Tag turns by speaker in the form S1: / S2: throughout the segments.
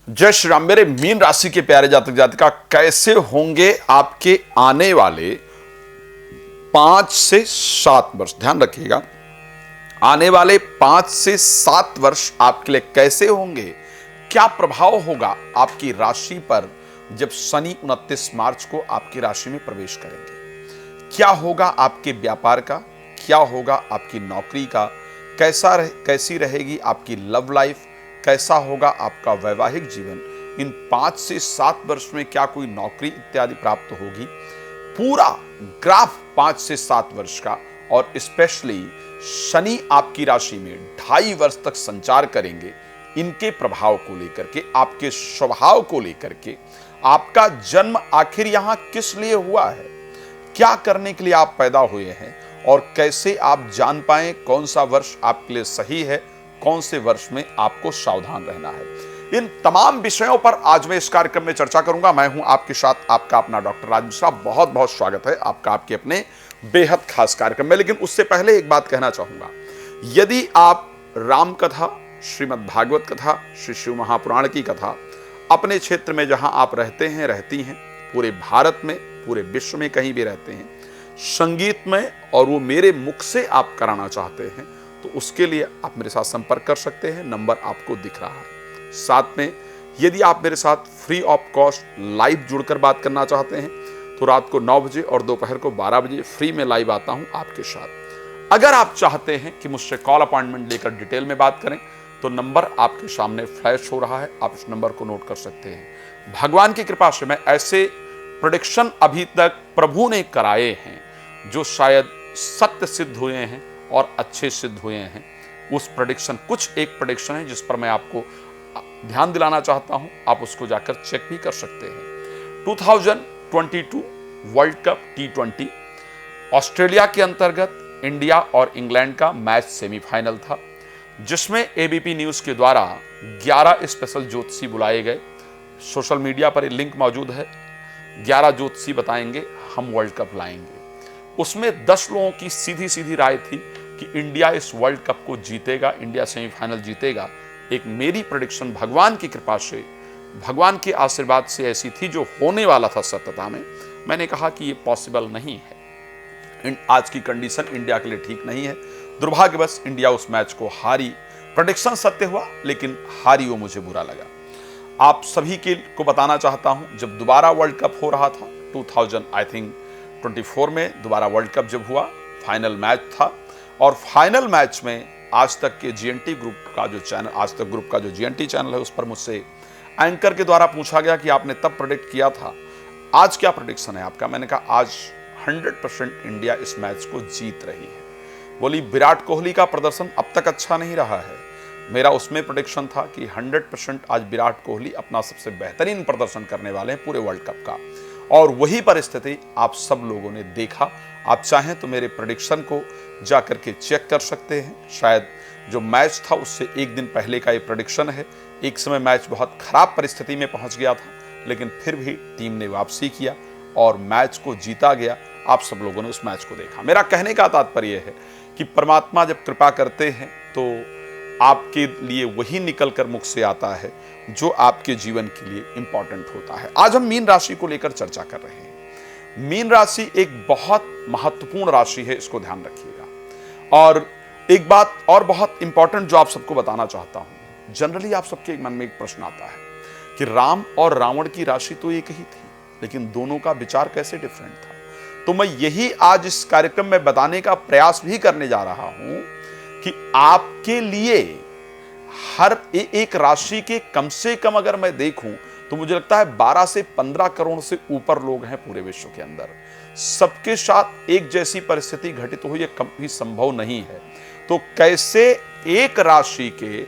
S1: जय श्री राम। मेरे मीन राशि के प्यारे जातक जातिका, कैसे होंगे आपके आने वाले 5 से 7 वर्ष? ध्यान रखिएगा, आने वाले 5 से 7 वर्ष आपके लिए कैसे होंगे? क्या प्रभाव होगा आपकी राशि पर जब शनि 29 मार्च को आपकी राशि में प्रवेश करेंगे? क्या होगा आपके व्यापार का? क्या होगा आपकी नौकरी का? कैसी रहेगी आपकी लव लाइफ? कैसा होगा आपका वैवाहिक जीवन? इन 5 से 7 वर्ष में क्या कोई नौकरी इत्यादि प्राप्त होगी? पूरा ग्राफ 5 से 7 वर्ष का, और स्पेशली शनि आपकी राशि में 2.5 वर्ष तक संचार करेंगे। इनके प्रभाव को लेकर के, आपके स्वभाव को लेकर के, आपका जन्म आखिर यहां किस लिए हुआ है, क्या करने के लिए आप पैदा हुए हैं, और कैसे आप जान पाएं कौन सा वर्ष आपके लिए सही है, कौन से वर्ष में आपको सावधान रहना है। इन तमाम विषयों पर आज मैं इस कार्यक्रम में चर्चा करूंगा। मैं हूं आपके साथ आपका अपना डॉक्टर राज मिश्रा। बहुत बहुत स्वागत है आपका आपके अपने बेहद खास कार्यक्रम में। लेकिन उससे पहले एक बात कहना चाहूंगा, यदि आप राम कथा, श्रीमद् भागवत कथा, श्री शिव महापुराण की कथा अपने क्षेत्र में जहां आप रहते हैं, रहती हैं, पूरे भारत में, पूरे विश्व में कहीं भी रहते हैं, संगीत में, और वो मेरे मुख से आप कराना चाहते हैं, तो उसके लिए आप मेरे साथ संपर्क कर सकते हैं। नंबर आपको दिख रहा है। साथ में यदि आप मेरे साथ फ्री ऑफ कॉस्ट लाइव जुड़कर बात करना चाहते हैं, तो रात को 9 बजे और दोपहर को 12 बजे फ्री में लाइव आता हूं आपके साथ। अगर आप चाहते हैं कि मुझसे कॉल अपॉइंटमेंट लेकर डिटेल में बात करें, तो नंबर आपके सामने फ्लैश हो रहा है, आप इस नंबर को नोट कर सकते हैं। भगवान की कृपा से मैं ऐसे प्रेडिक्शन अभी तक प्रभु ने कराए हैं जो शायद सत्य सिद्ध हुए हैं और अच्छे सिद्ध हुए हैं। उस प्रेडिक्शन, कुछ एक प्रेडिक्शन है जिस पर मैं आपको ध्यान दिलाना चाहता हूं, आप उसको जाकर चेक भी कर सकते हैं। 2022 वर्ल्ड कप T20 ऑस्ट्रेलिया के अंतर्गत इंडिया और इंग्लैंड का मैच सेमीफाइनल था, जिसमें एबीपी न्यूज के द्वारा 11 स्पेशल ज्योतिषी बुलाए गए। सोशल मीडिया पर लिंक मौजूद है। 11 ज्योतिषी बताएंगे हम वर्ल्ड कप लाएंगे। उसमें 10 लोगों की सीधी सीधी राय थी कि इंडिया इस वर्ल्ड कप को जीतेगा, इंडिया सेमीफाइनल जीतेगा। एक मेरी प्रेडिक्शन भगवान की कृपा से, भगवान के आशीर्वाद से ऐसी थी जो होने वाला था सत्यता में। मैंने कहा कि ये पॉसिबल नहीं है, आज की कंडीशन इंडिया के लिए ठीक नहीं है। दुर्भाग्यवश इंडिया उस मैच को हारी। प्रेडिक्शन सत्य हुआ, लेकिन हारी वो मुझे बुरा लगा। आप सभी को बताना चाहता हूं, जब दोबारा वर्ल्ड कप हो रहा था 2024 में दोबारा वर्ल्ड कप जब हुआ, फाइनल मैच था, और फाइनल मैच में आज तक के जीएनटी ग्रुप का जो चैनल, आज तक ग्रुप का जो जीएनटी चैनल है, उस पर मुझसे एंकर के द्वारा पूछा गया कि आपने तब प्रेडिक्ट किया था, आज क्या प्रेडिक्शन है आपका? मैंने कहा आज 100% इंडिया इस मैच को जीत रही है। बोली विराट कोहली का प्रदर्शन अब तक अच्छा नहीं रहा है। मेरा उसमें प्रेडिक्शन था कि 100% आज विराट कोहली अपना सबसे बेहतरीन प्रदर्शन करने वाले हैं पूरे वर्ल्ड कप का, और वही परिस्थिति आप सब लोगों ने देखा। आप चाहें तो मेरे प्रेडिक्शन को जाकर के चेक कर सकते हैं। शायद जो मैच था उससे एक दिन पहले का ये प्रेडिक्शन है। एक समय मैच बहुत खराब परिस्थिति में पहुंच गया था, लेकिन फिर भी टीम ने वापसी किया और मैच को जीता गया। आप सब लोगों ने उस मैच को देखा। मेरा कहने का तात्पर्य है कि परमात्मा जब कृपा करते हैं तो आपके लिए वही निकल कर मुख से आता है जो आपके जीवन के लिए इंपॉर्टेंट होता है। आज हम मीन राशि को लेकर चर्चा कर रहे हैं। मीन राशि एक बहुत महत्वपूर्ण राशि है, इसको ध्यान रखिएगा। और एक बात और बहुत इंपॉर्टेंट जो आप सबको बताना चाहता हूं, जनरली आप सबके मन में एक प्रश्न आता है कि राम और रावण की राशि तो एक ही थी, लेकिन दोनों का विचार कैसे डिफरेंट था। तो मैं यही आज इस कार्यक्रम में बताने का प्रयास भी करने जा रहा हूं कि आपके लिए हर एक राशि के कम से कम अगर मैं देखूं तो मुझे लगता है 12 से 15 करोड़ से ऊपर लोग हैं पूरे विश्व के अंदर। सबके साथ एक जैसी परिस्थिति घटित हो, यह कभी संभव नहीं है। तो कैसे एक राशि के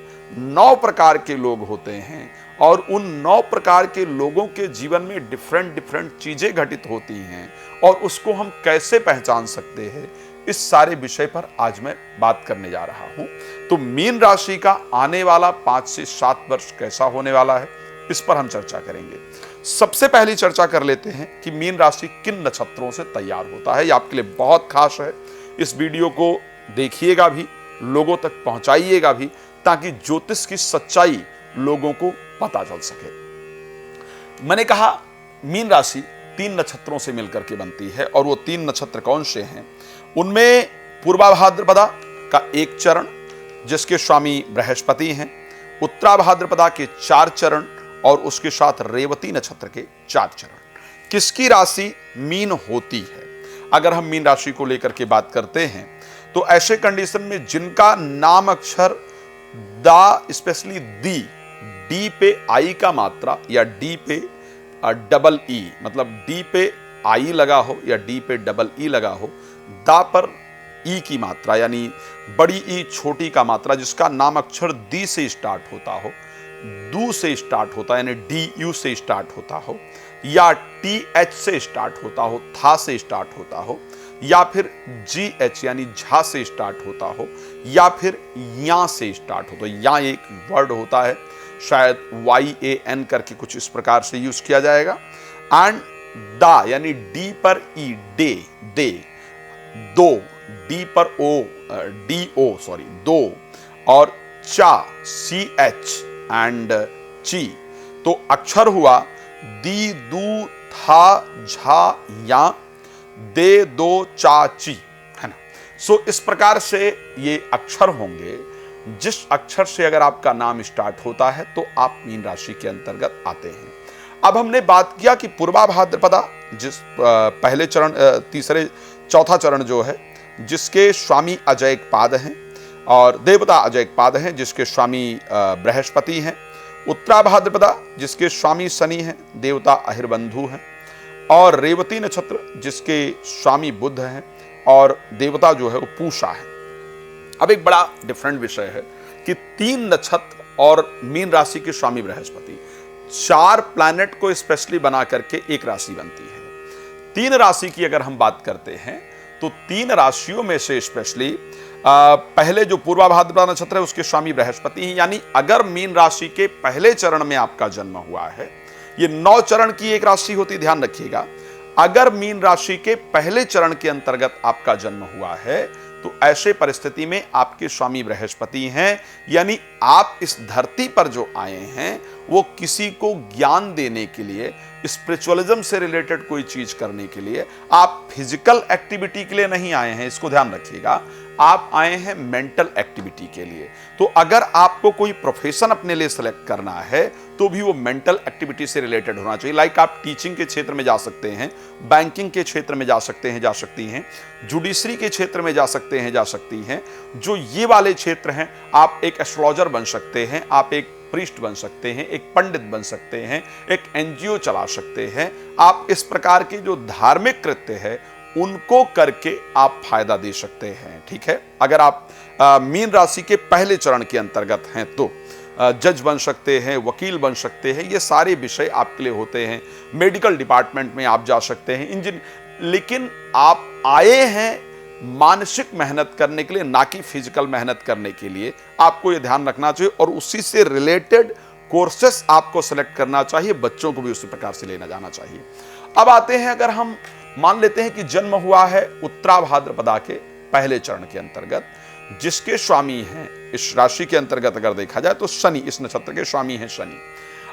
S1: 9 प्रकार के लोग होते हैं और उन 9 प्रकार के लोगों के जीवन में डिफरेंट चीजें घटित होती हैं, और उसको हम कैसे पहचान सकते हैं, इस सारे विषय पर आज मैं बात करने जा रहा हूं। तो मीन राशि का आने वाला 5 से 7 वर्ष कैसा होने वाला है, इस पर हम चर्चा करेंगे। सबसे पहली चर्चा कर लेते हैं कि मीन राशि किन नक्षत्रों से तैयार होता है। ये आपके लिए बहुत खास है। इस वीडियो को देखिएगा भी, लोगों तक पहुंचाइएगा भी, ताकि ज्योतिष की सच्चाई लोगों को पता चल सके। मैंने कहा मीन राशि 3 नक्षत्रों से मिलकर के बनती है, और वो 3 नक्षत्र कौन से हैं? उनमें पूर्वा भाद्रपदा का 1 चरण जिसके स्वामी बृहस्पति हैं, उत्तरा भाद्रपदा के 4 चरण और उसके साथ रेवती नक्षत्र के 4 चरण। किसकी राशि मीन होती है? अगर हम मीन राशि को लेकर के बात करते हैं तो ऐसे कंडीशन में जिनका नाम अक्षर दा, स्पेशली डी पे आई का मात्रा या डी पे डबल ई, मतलब डी पे आई लगा हो या डी पे डबल ई लगा हो, दा पर ई की मात्रा यानी बड़ी ई छोटी का मात्रा, जिसका नाम अक्षर दी से स्टार्ट होता हो, दू से स्टार्ट होता है यानी डी यू से स्टार्ट होता हो, या टी एच से स्टार्ट होता हो, था से स्टार्ट होता हो, या फिर जी एच यानी झा से स्टार्ट होता हो, या फिर या से स्टार्ट हो। तो या एक वर्ड होता है, शायद YAN करके कुछ इस प्रकार से यूज किया जाएगा। एंड दा यानी डी पर ई, डे, दे, दो, डी पर ओ, दो, और चा, CH एंड ची। तो अक्षर हुआ दी, दू, था, झा, या, दे, दो, चा, ची, है ना। सो इस प्रकार से ये अक्षर होंगे। जिस अक्षर से अगर आपका नाम स्टार्ट होता है तो आप मीन राशि के अंतर्गत आते हैं। अब हमने बात किया कि पूर्वा भाद्रपदा जिस पहले चरण, चौथा चरण जो है, जिसके स्वामी अजैक पाद हैं और देवता अजैक पाद हैं, जिसके स्वामी बृहस्पति हैं। उत्तरा भाद्रपदा जिसके स्वामी शनि हैं, देवता अहिर्बंधु हैं। और रेवती नक्षत्र जिसके स्वामी बुध हैं और देवता जो है वो पूषा है। अब एक बड़ा डिफरेंट विषय है कि 3 नक्षत्र और मीन राशि के स्वामी बृहस्पति, 4 प्लैनेट को स्पेशली बना करके एक राशि बनती है। 3 राशि की अगर हम बात करते हैं तो 3 राशियों में से स्पेशली पहले जो पूर्वा भाद्रपदा नक्षत्र है उसके स्वामी बृहस्पति हैं। यानी अगर मीन राशि के पहले चरण में आपका जन्म हुआ है, ये 9 चरण की एक राशि होती, ध्यान रखिएगा। अगर मीन राशि के पहले चरण के अंतर्गत आपका जन्म हुआ है तो ऐसे परिस्थिति में आपके स्वामी बृहस्पति हैं। यानी आप इस धरती पर जो आए हैं वो किसी को ज्ञान देने के लिए, स्पिरिचुअलिज्म से रिलेटेड कोई चीज करने के लिए, आप फिजिकल एक्टिविटी के लिए नहीं आए हैं, इसको ध्यान रखिएगा। आप आए हैं मेंटल एक्टिविटी के लिए। तो अगर आपको कोई प्रोफेशन अपने लिए सेलेक्ट करना है तो भी वो मेंटल एक्टिविटी से रिलेटेड होना चाहिए। लाइक आप टीचिंग के क्षेत्र में जा सकते हैं, बैंकिंग के क्षेत्र में जा सकते हैं, जा सकती हैं, जुडिशरी के क्षेत्र में जा सकते हैं, जा सकती हैं। जो ये वाले क्षेत्र हैं, आप एक एस्ट्रोलॉजर बन सकते हैं, आप एक प्रीस्ट बन सकते हैं, एक पंडित बन सकते हैं, एक NGO चला सकते हैं। आप इस प्रकार के जो धार्मिक कृत्य है उनको करके आप फायदा दे सकते हैं। ठीक है, अगर आप मीन राशि के पहले चरण के अंतर्गत हैं तो जज बन सकते हैं, वकील बन सकते हैं, ये सारे विषय आपके लिए होते हैं। मेडिकल डिपार्टमेंट में आप जा सकते हैं, लेकिन आप आए हैं मानसिक मेहनत करने के लिए, ना कि फिजिकल मेहनत करने के लिए। आपको ये ध्यान रखना चाहिए और उसी से रिलेटेड कोर्सेस आपको सेलेक्ट करना चाहिए, बच्चों को भी उसी प्रकार से लेना जाना चाहिए। अब आते हैं, अगर हम मान लेते हैं कि जन्म हुआ है उत्तरा भाद्रपदा के पहले चरण के अंतर्गत, जिसके स्वामी हैं इस राशि के अंतर्गत अगर देखा जाए तो शनि, इस नक्षत्र के स्वामी हैं शनि।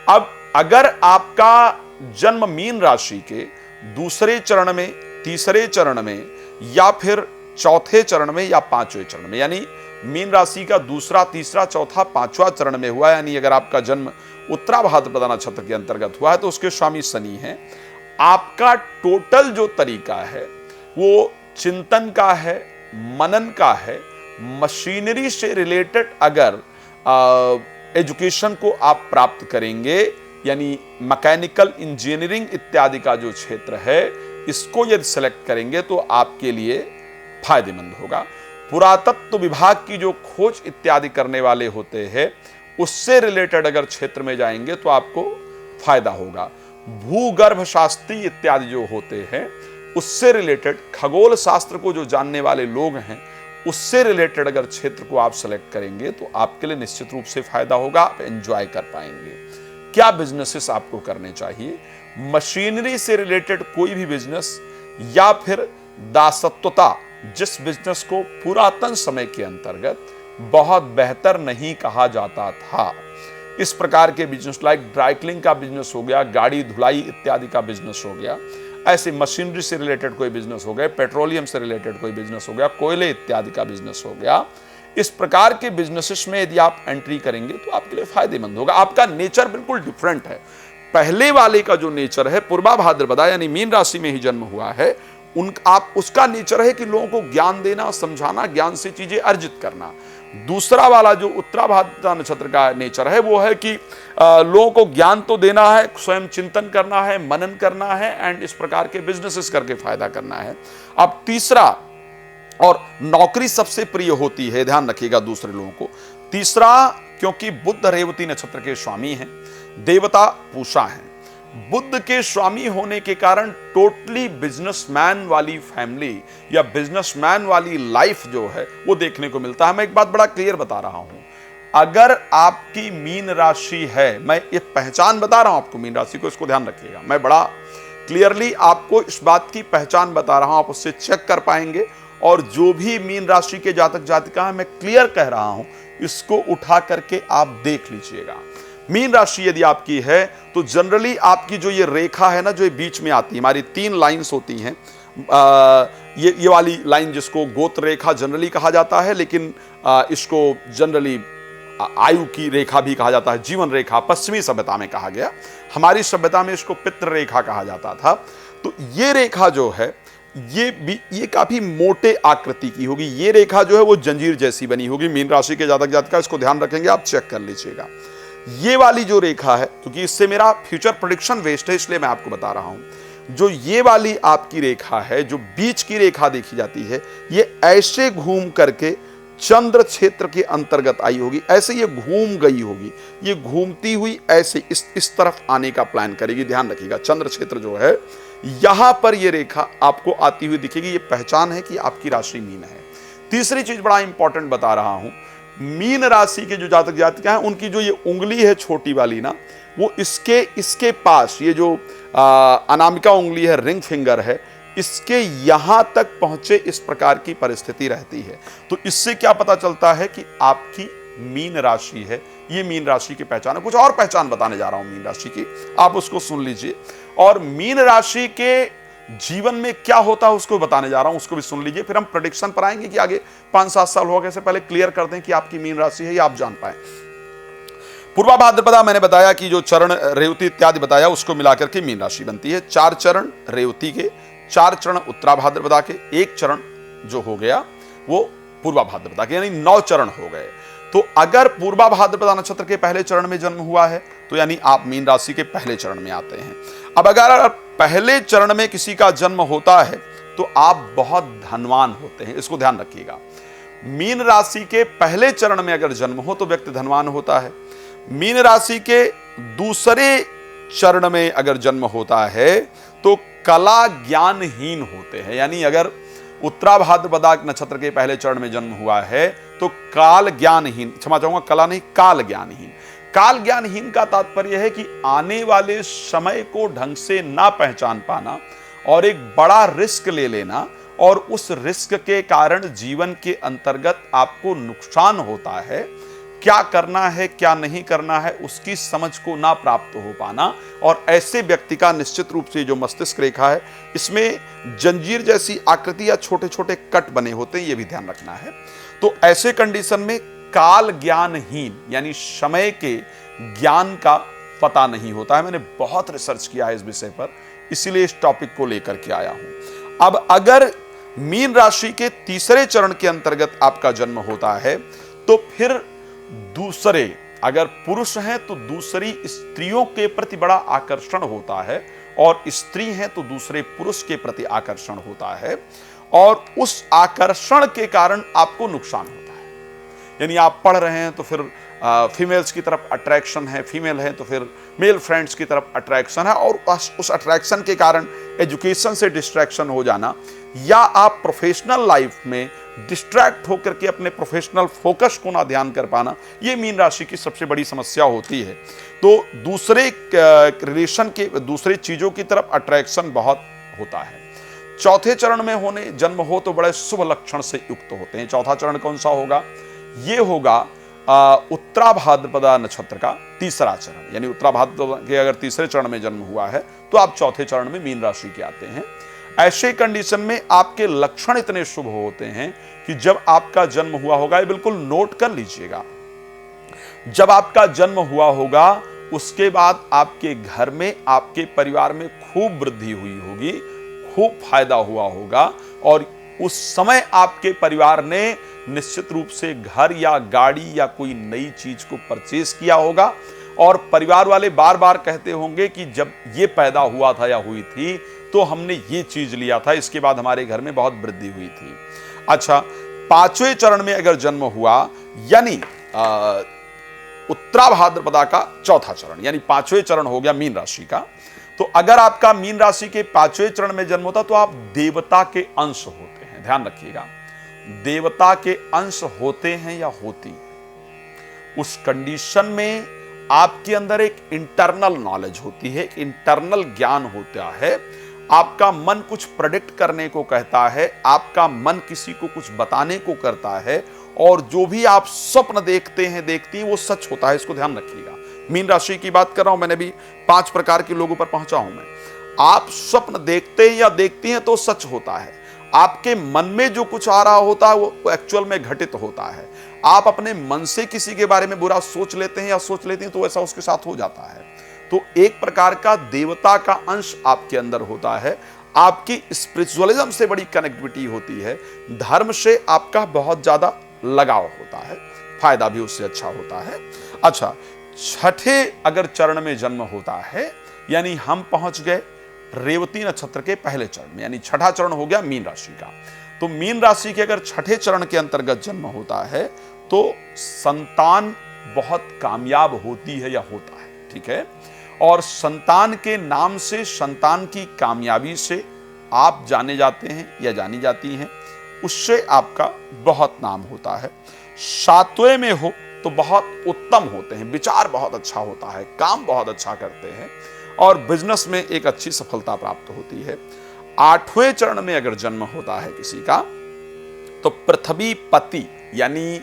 S1: अब अगर आपका जन्म मीन राशि के दूसरे चरण में, तीसरे चरण में, या फिर चौथे चरण में या पांचवें चरण में, यानी मीन राशि का दूसरा, तीसरा, चौथा, पांचवा चरण में हुआ, यानी अगर आपका जन्म उत्तरा भाद्रपदा नक्षत्र के अंतर्गत हुआ है तो उसके स्वामी शनि हैं। आपका टोटल जो तरीका है वो चिंतन का है, मनन का है, मशीनरी से रिलेटेड अगर एजुकेशन को आप प्राप्त करेंगे, यानी मैकेनिकल इंजीनियरिंग इत्यादि का जो क्षेत्र है, इसको यदि सेलेक्ट करेंगे तो आपके लिए फायदेमंद होगा। पुरातत्व विभाग की जो खोज इत्यादि करने वाले होते हैं, उससे रिलेटेड अगर क्षेत्र में जाएंगे तो आपको फायदा होगा। भूगर्भ शास्त्री इत्यादि जो होते हैं, उससे रिलेटेड, खगोल शास्त्र को जो जानने वाले लोग हैं, उससे रिलेटेड अगर क्षेत्र को आप सेलेक्ट करेंगे तो आपके लिए निश्चित रूप से फायदा होगा, आप एंजॉय कर पाएंगे। क्या बिजनेसेस आपको करने चाहिए? मशीनरी से रिलेटेड कोई भी बिजनेस, या फिर दासत्वता, जिस बिजनेस को पुरातन समय के अंतर्गत बहुत बेहतर नहीं कहा जाता था, इस प्रकार के बिजनेस, लाइक ड्राई क्लीनिंग का बिजनेस हो गया, गाड़ी धुलाई इत्यादि का बिजनेस हो गया, ऐसे मशीनरी से रिलेटेड कोई बिजनेस हो गया, पेट्रोलियम से रिलेटेड कोई बिजनेस हो गया, कोयले इत्यादि का बिजनेस हो गया, इस प्रकार के बिजनेसेस में यदि आप एंट्री करेंगे तो आपके लिए फायदेमंद होगा। आपका नेचर बिल्कुल डिफरेंट है। पहले वाले का जो नेचर है, पूर्वा भाद्रपदा यानी मीन राशि में ही जन्म हुआ है, आप उसका नेचर है कि लोगों को ज्ञान देना, समझाना, ज्ञान से चीजें अर्जित करना। दूसरा वाला जो उत्तराभाद्र नक्षत्र का नेचर है वो है कि लोगों को ज्ञान तो देना है, स्वयं चिंतन करना है, मनन करना है एंड इस प्रकार के बिजनेसेस करके फायदा करना है। अब तीसरा, और नौकरी सबसे प्रिय होती है, ध्यान रखिएगा दूसरे लोगों को। तीसरा, क्योंकि बुध रेवती नक्षत्र के स्वामी हैं, देवता पूषा हैं, बुध के स्वामी होने के कारण टोटली बिजनेसमैन वाली फैमिली या बिजनेसमैन वाली लाइफ जो है वो देखने को मिलता है। मैं एक बात बड़ा क्लियर बता रहा हूं, अगर आपकी मीन राशि है, मैं ये पहचान बता रहा हूं आपको मीन राशि को, इसको ध्यान रखिएगा, मैं बड़ा क्लियरली आपको इस बात की पहचान बता रहा हूं, आप उससे चेक कर पाएंगे। और जो भी मीन राशि के जातक जातिका है, मैं क्लियर कह रहा हूं, इसको उठा करके आप देख लीजिएगा। मीन राशि यदि आपकी है तो जनरली आपकी जो ये रेखा है ना, जो ये बीच में आती है, हमारी 3 लाइंस होती हैं, ये वाली लाइन जिसको गोत्र रेखा जनरली कहा जाता है, लेकिन इसको जनरली आयु की रेखा भी कहा जाता है, जीवन रेखा पश्चिमी सभ्यता में कहा गया, हमारी सभ्यता में इसको पितृ रेखा कहा जाता था। तो ये रेखा जो है ये काफी मोटे आकृति की होगी। ये रेखा जो है वो जंजीर जैसी बनी होगी। मीन राशि के जातक जातिका इसको ध्यान रखेंगे, आप चेक कर लीजिएगा। ये वाली जो रेखा है, क्योंकि इससे मेरा फ्यूचर प्रेडिक्शन वेस्ट है, इसलिए मैं आपको बता रहा हूं, जो ये वाली आपकी रेखा है, जो बीच की रेखा देखी जाती है, ये ऐसे घूम करके चंद्र क्षेत्र के अंतर्गत आई होगी, ऐसे ये घूम गई होगी, ये घूमती हुई ऐसे इस तरफ आने का प्लान करेगी। ध्यान रखिएगा, चंद्र क्षेत्र जो है यहां पर ये रेखा आपको आती हुई दिखेगी, ये पहचान है कि आपकी राशि मीन है। तीसरी चीज बड़ा इंपॉर्टेंट बता रहा हूं, मीन राशि के जो जातक जातिका हैं, उनकी जो ये उंगली है छोटी वाली ना, वो इसके पास, ये जो अनामिका उंगली है, रिंग फिंगर है, इसके यहां तक पहुंचे, इस प्रकार की परिस्थिति रहती है। तो इससे क्या पता चलता है कि आपकी मीन राशि है। ये मीन राशि की पहचान है। कुछ और पहचान बताने जा रहा हूं मीन राशि की, आप उसको सुन लीजिए। और मीन राशि के जीवन में क्या होता है उसको बताने जा रहा हूं, उसको भी सुन लीजिए। फिर हम प्रेडिक्शन पर आएंगे कि आगे 5-7 साल होगा कैसे, पहले क्लियर कर दें कि आपकी मीन राशि है, ये आप जान पाए। पूर्वा भाद्रपदा मैंने बताया कि जो चरण रेवती इत्यादि बताया, उसको मिलाकर के मीन राशि बनती है। 4 चरण रेवती के, 4 चरण उत्तरा भाद्रपदा के, 1 चरण जो हो गया वो पूर्वा भाद्रपदा के, यानी 9 चरण हो गए। तो अगर पूर्वा भाद्रपदा नक्षत्र के पहले चरण में जन्म हुआ है तो यानी आप मीन राशि के पहले चरण में आते हैं। अब अगर पहले चरण में किसी का जन्म होता है तो आप बहुत धनवान होते हैं, इसको ध्यान रखिएगा। मीन राशि के पहले चरण में अगर जन्म हो तो व्यक्ति धनवान होता है। मीन राशि के दूसरे चरण में अगर जन्म होता है तो कला ज्ञानहीन होते हैं, यानी अगर उत्तरा भाद्रपदा नक्षत्र के पहले चरण में जन्म हुआ है तो काल ज्ञानहीन, क्षमा चाहूंगा, कला नहीं, काल ज्ञानहीन। काल ज्ञानहीन का तात्पर्य है कि आने वाले समय को ढंग से ना पहचान पाना और एक बड़ा रिस्क ले लेना, और उस रिस्क के कारण जीवन के अंतर्गत आपको नुकसान होता है। क्या करना है क्या नहीं करना है उसकी समझ को ना प्राप्त हो पाना, और ऐसे व्यक्ति का निश्चित रूप से जो मस्तिष्क रेखा है इसमें जंजीर जैसी आकृति या छोटे छोटे कट बने होते हैं, ये भी ध्यान रखना है। तो ऐसे कंडीशन में काल ज्ञानहीन यानी समय के ज्ञान का पता नहीं होता है। मैंने बहुत रिसर्च किया है इस विषय पर, इसीलिए इस टॉपिक को लेकर के आया हूं। अब अगर मीन राशि के तीसरे चरण के अंतर्गत आपका जन्म होता है तो फिर दूसरे, अगर पुरुष हैं तो दूसरी स्त्रियों के प्रति बड़ा आकर्षण होता है, और स्त्री हैं तो दूसरे पुरुष के प्रति आकर्षण होता है, और उस आकर्षण के कारण आपको नुकसान होता है। यानी आप पढ़ रहे हैं तो फिर फीमेल्स की तरफ अट्रैक्शन है, फीमेल है तो फिर मेल फ्रेंड्स की तरफ अट्रैक्शन है, और उस अट्रैक्शन के कारण एजुकेशन से डिस्ट्रैक्शन हो जाना, या आप प्रोफेशनल लाइफ में डिस्ट्रैक्ट होकर के अपने प्रोफेशनल फोकस को ना ध्यान कर पाना, ये मीन राशि की सबसे बड़ी समस्या होती है। तो दूसरे रिलेशन के, दूसरे चीजों की तरफ अट्रैक्शन बहुत होता है। चौथे चरण में होने जन्म हो तो बड़े शुभ लक्षण से युक्त होते हैं। चौथा चरण कौन सा होगा? ये होगा उत्तरा भाद्रपदा नक्षत्र का तीसरा चरण, यानी उत्तरा भाद्र के अगर तीसरे चरण में जन्म हुआ है तो आप चौथे चरण में मीन राशि के आते हैं। ऐसे कंडीशन में आपके लक्षण इतने शुभ होते हैं कि जब आपका जन्म हुआ होगा, ये बिल्कुल नोट कर लीजिएगा, जब आपका जन्म हुआ होगा उसके बाद आपके घर में, आपके परिवार में खूब वृद्धि हुई होगी, खूब फायदा हुआ होगा, और उस समय आपके परिवार ने निश्चित रूप से घर या गाड़ी या कोई नई चीज को परचेज किया होगा, और परिवार वाले बार बार कहते होंगे कि जब ये पैदा हुआ था या हुई थी तो हमने ये चीज लिया था, इसके बाद हमारे घर में बहुत वृद्धि हुई थी। अच्छा, पांचवें चरण में अगर जन्म हुआ, यानी उत्तरा भाद्रपदा का चौथा चरण, यानी पांचवें चरण हो गया मीन राशि का, तो अगर आपका मीन राशि के पांचवें चरण में जन्म होता तो आप देवता के अंश होते हैं। ध्यान रखिएगा, देवता के अंश होते हैं या होती, उस कंडीशन में आपके अंदर एक इंटरनल नॉलेज होती है, इंटरनल ज्ञान होता है, आपका मन कुछ प्रेडिक्ट करने को कहता है, आपका मन किसी को कुछ बताने को करता है, और जो भी आप स्वप्न देखते हैं, देखती हैं, वो सच होता है। इसको ध्यान रखिएगा। मीन राशि की बात कर रहा हूं, मैंने भी 5 प्रकार के लोगों पर पहुंचा हूं मैं। आप स्वप्न देखते हैं या देखती हैं तो सच होता है, आपके मन में जो कुछ आ रहा होता है वो एक्चुअल में घटित होता है। आप अपने मन से किसी के बारे में बुरा सोच लेते हैं या सोच लेती हैं तो ऐसा उसके साथ हो जाता है। तो एक प्रकार का देवता का अंश आपके अंदर होता है, आपकी स्पिरिचुअलिज्म से बड़ी कनेक्टिविटी होती है, धर्म से आपका बहुत ज्यादा लगाव होता है, फायदा भी उससे अच्छा होता है। अच्छा, छठे अगर चरण में जन्म होता है, यानी हम पहुंच गए रेवती नक्षत्र के पहले चरण में, यानी छठा चरण हो गया मीन राशि का। तो मीन राशि के अगर छठे चरण के अंतर्गत जन्म होता है तो संतान बहुत कामयाब होती है या होता है, ठीक है, और संतान के नाम से, संतान की कामयाबी से आप जाने जाते हैं या जानी जाती हैं, उससे आपका बहुत नाम होता है। सातवें में हो तो बहुत उत्तम होते हैं, विचार बहुत अच्छा होता है, काम बहुत अच्छा करते हैं, और बिजनेस में एक अच्छी सफलता प्राप्त होती है। आठवें चरण में अगर जन्म होता है किसी का तो पृथ्वी पति, यानी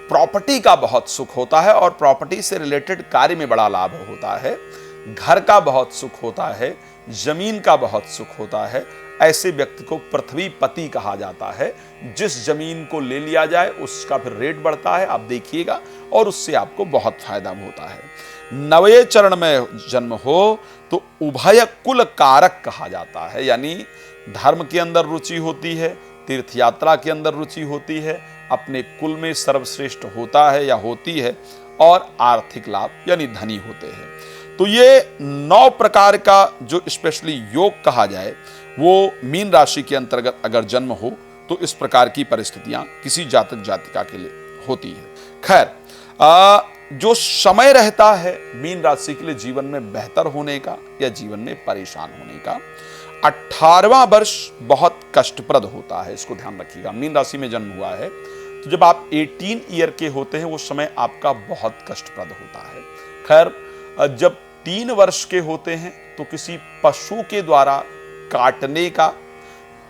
S1: प्रॉपर्टी का बहुत सुख होता है, और प्रॉपर्टी से रिलेटेड कार्य में बड़ा लाभ होता है, घर का बहुत सुख होता है, जमीन का बहुत सुख होता है। ऐसे व्यक्ति को पृथ्वी पति कहा जाता है। जिस जमीन को ले लिया जाए उसका फिर रेट बढ़ता है, आप देखिएगा, और उससे आपको बहुत फायदा होता है। नवें चरण में जन्म हो तो उभय कुल कारक कहा जाता है, यानी धर्म के अंदर रुचि होती है, तीर्थ यात्रा के अंदर रुचि होती है, अपने कुल में सर्वश्रेष्ठ होता है या होती है, और आर्थिक लाभ यानी धनी होते हैं। तो ये 9 प्रकार का जो स्पेशली योग कहा जाए वो मीन राशि के अंतर्गत अगर जन्म हो तो इस प्रकार की परिस्थितियां किसी जातक जातिका के लिए होती है। खैर, जो समय रहता है मीन राशि के लिए जीवन में बेहतर होने का या जीवन में परेशान होने का, 18वां वर्ष बहुत कष्टप्रद होता है, इसको ध्यान रखिएगा। मीन राशि में जन्म हुआ है तो जब आप 18 ईयर के होते हैं वो समय आपका बहुत कष्टप्रद होता है। खैर, जब 3 वर्ष के होते हैं तो किसी पशु के द्वारा काटने का,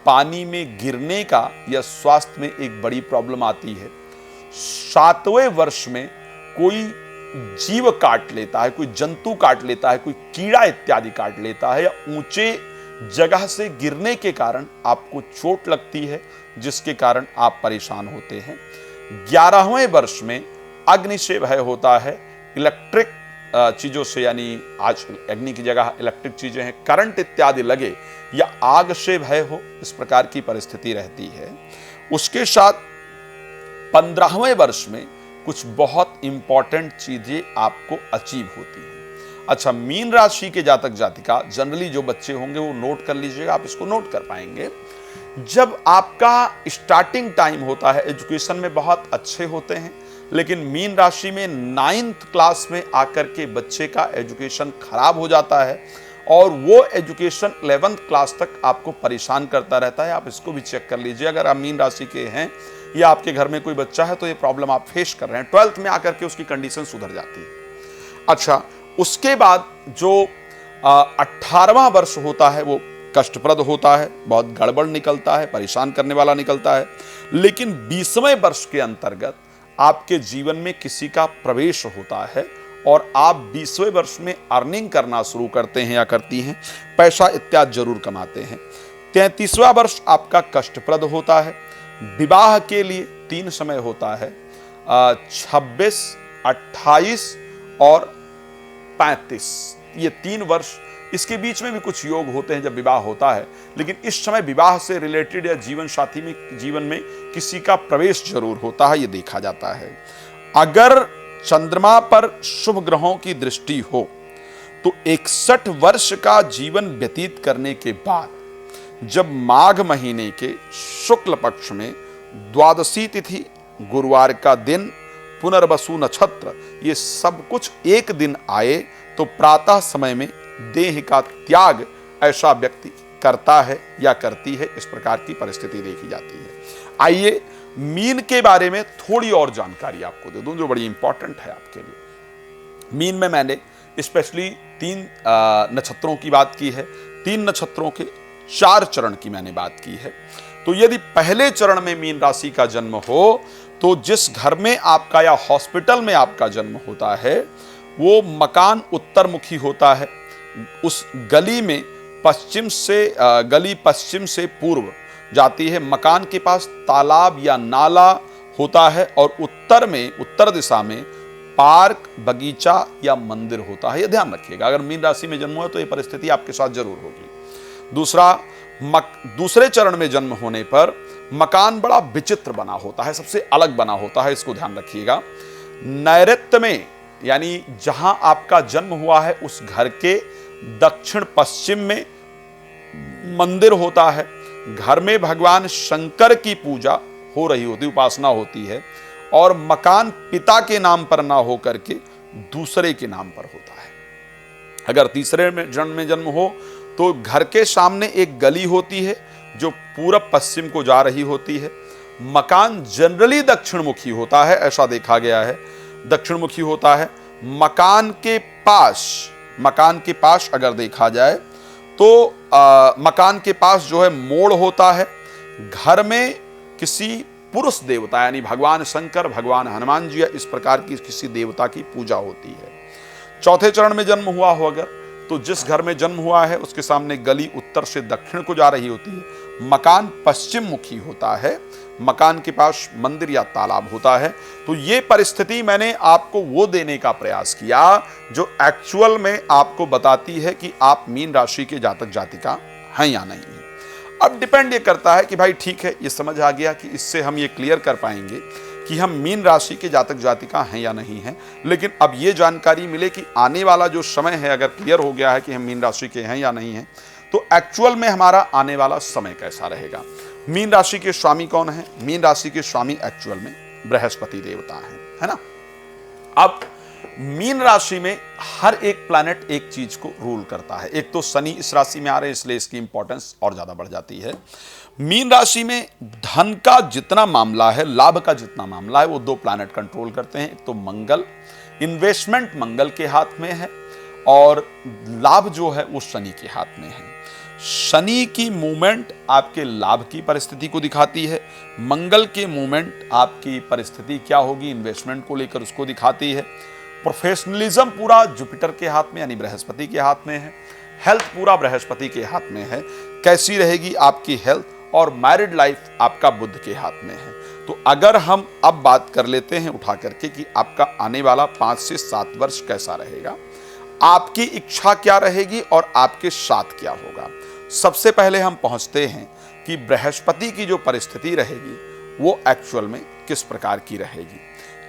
S1: पानी में गिरने का या स्वास्थ्य में एक बड़ी प्रॉब्लम आती है। 7वें वर्ष में कोई जीव काट लेता है, कोई जंतु काट लेता है, कोई कीड़ा इत्यादि काट लेता है, या ऊंचे जगह से गिरने के कारण आपको चोट लगती है जिसके कारण आप परेशान होते हैं। 11वें वर्ष में अग्नि से भय होता है, इलेक्ट्रिक चीजों से, यानी आज अग्नि की जगह इलेक्ट्रिक चीजें हैं, करंट इत्यादि लगे या आग से भय हो, इस प्रकार की परिस्थिति रहती है। उसके साथ 15वें वर्ष में कुछ बहुत इंपॉर्टेंट चीजें आपको अचीव होती हैं। अच्छा, मीन राशि के जातक जातिका जनरली जो बच्चे होंगे वो नोट कर लीजिएगा, आप इसको नोट कर पाएंगे। जब आपका स्टार्टिंग टाइम होता है, एजुकेशन में बहुत अच्छे होते हैं, लेकिन मीन राशि में 9th क्लास में आकर के बच्चे का एजुकेशन खराब हो जाता है, और वो एजुकेशन 11th क्लास तक आपको परेशान करता रहता है। आप इसको भी चेक कर लीजिए, अगर आप मीन राशि के हैं या आपके घर में कोई बच्चा है तो ये प्रॉब्लम आप फेस कर रहे हैं। 12th में आकर के उसकी कंडीशन सुधर जाती है। अच्छा, उसके बाद जो 18वां वर्ष होता है वो कष्टप्रद होता है, बहुत गड़बड़ निकलता है, परेशान करने वाला निकलता है। लेकिन 20वें वर्ष के अंतर्गत आपके जीवन में किसी का प्रवेश होता है और आप 20वें वर्ष में अर्निंग करना शुरू करते हैं या करती हैं, पैसा इत्यादि जरूर कमाते हैं। 33वां वर्ष आपका कष्टप्रद होता है। विवाह के लिए 3 समय होता है, 26, 28 और 35, ये 3 वर्ष। इसके बीच में भी कुछ योग होते हैं जब विवाह होता है, लेकिन इस समय विवाह से रिलेटेड या जीवन साथी में जीवन में किसी का प्रवेश जरूर होता है, ये देखा जाता है। अगर चंद्रमा पर शुभ ग्रहों की दृष्टि हो तो 61 वर्ष का जीवन व्यतीत करने के बाद जब माघ महीने के शुक्ल पक्ष में द्वादशी तिथि, गुरुवार का दिन, पुनर्वसु नक्षत्र, ये सब कुछ एक दिन आए तो प्रातः समय में देह का त्याग ऐसा व्यक्ति करता है या करती है। इस प्रकार की परिस्थिति देखी जाती है। आइए मीन के बारे में थोड़ी और जानकारी आपको दे दूं जो बड़ी इंपॉर्टेंट है आपके लिए। मीन में मैंने स्पेशली 3 नक्षत्रों की बात की है, 3 नक्षत्रों के 4 चरण की मैंने बात की है। तो यदि पहले चरण में मीन राशि का जन्म हो तो जिस घर में आपका या हॉस्पिटल में आपका जन्म होता है वो मकान उत्तर मुखी होता है। उस गली में गली पश्चिम से पूर्व जाती है। मकान के पास तालाब या नाला होता है और उत्तर दिशा में पार्क, बगीचा या मंदिर होता है। यह ध्यान रखिएगा, अगर मीन राशि में जन्म हुआ तो यह परिस्थिति आपके साथ जरूर होगी। दूसरे चरण में जन्म होने पर मकान बड़ा विचित्र बना होता है, सबसे अलग बना होता है, इसको ध्यान रखिएगा। नैऋत्य में यानी जहां आपका जन्म हुआ है उस घर के दक्षिण पश्चिम में मंदिर होता है। घर में भगवान शंकर की पूजा हो रही होती, उपासना होती है और मकान पिता के नाम पर ना हो करके दूसरे के नाम पर होता है। अगर तीसरे चरण में जन्म हो तो घर के सामने एक गली होती है जो पूरब पश्चिम को जा रही होती है। मकान जनरली दक्षिण मुखी होता है, ऐसा देखा गया है, दक्षिण मुखी होता है। मकान के पास अगर देखा जाए तो मकान के पास जो है मोड़ होता है। घर में किसी पुरुष देवता यानी भगवान शंकर, भगवान हनुमान जी या इस प्रकार की किसी देवता की पूजा होती है। चौथे चरण में जन्म हुआ हो अगर तो जिस घर में जन्म हुआ है उसके सामने गली उत्तर से दक्षिण को जा रही होती है। मकान पश्चिम मुखी होता है। मकान के पास मंदिर या तालाब होता है। तो ये परिस्थिति मैंने आपको वो देने का प्रयास किया जो एक्चुअल में आपको बताती है कि आप मीन राशि के जातक जातिका हैं या नहीं है। अब डिपेंड ये करता है कि भाई ठीक है, ये समझ आ गया कि इससे हम ये क्लियर कर पाएंगे कि हम मीन राशि के जातक जातिका हैं या नहीं हैं। लेकिन अब ये जानकारी मिले कि आने वाला जो समय है अगर क्लियर हो गया है कि हम मीन राशि के हैं या नहीं हैं तो एक्चुअल में हमारा आने वाला समय कैसा रहेगा। मीन राशि के स्वामी कौन है? मीन राशि के स्वामी एक्चुअल में बृहस्पति देवता हैं, है ना। अब मीन राशि में हर एक प्लैनेट एक चीज को रूल करता है। एक तो शनि इस राशि में आ रहे हैं इसलिए इसकी इंपॉर्टेंस और ज्यादा बढ़ जाती है। मीन राशि में धन का जितना मामला है, लाभ का जितना मामला है, वो 2 प्लैनेट कंट्रोल करते हैं। एक तो मंगल, इन्वेस्टमेंट मंगल के हाथ में है और लाभ जो है वो शनि के हाथ में है। शनि की मूवमेंट आपके लाभ की परिस्थिति को दिखाती है। मंगल की मूवमेंट आपकी परिस्थिति क्या होगी इन्वेस्टमेंट को लेकर उसको दिखाती है। प्रोफेशनलिज्म पूरा जुपिटर के हाथ में यानी बृहस्पति के हाथ में है। हेल्थ पूरा बृहस्पति के हाथ में है। कैसी रहेगी आपकी हेल्थ और मैरिड लाइफ आपका बुध के हाथ में है। तो अगर हम अब बात कर लेते हैं उठा करके कि आपका आने वाला 5 से 7 वर्ष कैसा रहेगा, आपकी इच्छा क्या रहेगी और आपके साथ क्या होगा। सबसे पहले हम पहुंचते हैं कि बृहस्पति की जो परिस्थिति रहेगी वो एक्चुअल में किस प्रकार की रहेगी,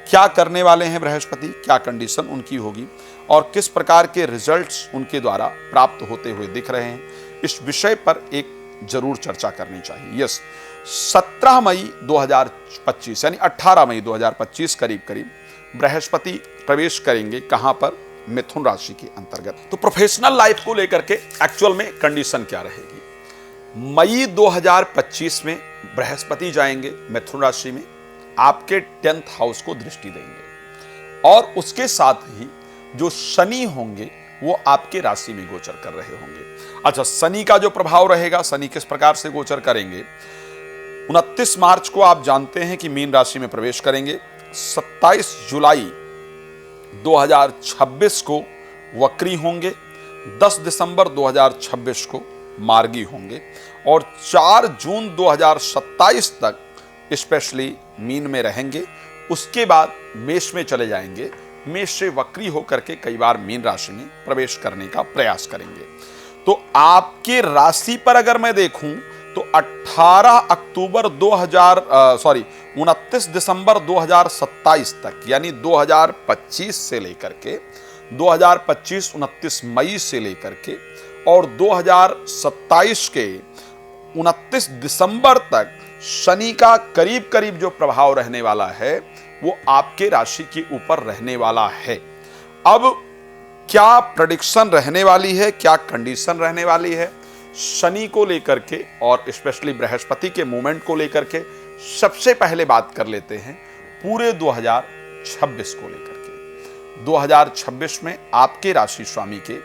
S1: क्या करने वाले हैं बृहस्पति, क्या कंडीशन उनकी होगी और किस प्रकार के रिजल्ट्स उनके द्वारा प्राप्त होते हुए दिख रहे हैं। इस विषय पर एक जरूर चर्चा करनी चाहिए। यस, 17 मई 2025 यानी 18 मई 2025 करीब बृहस्पति प्रवेश करेंगे कहां पर, मिथुन राशि के अंतर्गत। तो प्रोफेशनल लाइफ को लेकर के एक्चुअल में कंडीशन क्या रहेगी। मई 2025 में बृहस्पति जाएंगे मिथुन राशि में, आपके 10th हाउस को दृष्टि देंगे और उसके साथ ही जो शनि होंगे वो आपके राशि में गोचर कर रहे होंगे। अच्छा, शनि का जो प्रभाव रहेगा, शनि किस प्रकार से गोचर करेंगे। 29 मार्च को आप जानते हैं कि मीन राशि में प्रवेश करेंगे। 27 जुलाई 2026 को वक्री होंगे, 10 दिसंबर 2026 को मार्गी होंगे और 4 जून 2027 तक स्पेशली मीन में रहेंगे। उसके बाद मेष में चले जाएंगे, मेष से वक्री होकर के कई बार मीन राशि में प्रवेश करने का प्रयास करेंगे। तो आपके राशि पर अगर मैं देखूं तो 29 दिसंबर 2027 तक यानी 2025 से लेकर के 2025 29 मई से लेकर के और 2027 के 29 दिसंबर तक शनि का करीब करीब जो प्रभाव रहने वाला है वो आपके राशि के ऊपर रहने वाला है। अब क्या प्रेडिक्शन रहने वाली है, क्या कंडीशन रहने वाली है शनि को लेकर के और स्पेशली बृहस्पति के मूवमेंट को लेकर के, सबसे पहले बात कर लेते हैं पूरे 2026 को लेकर के। 2026 में आपके राशि स्वामी के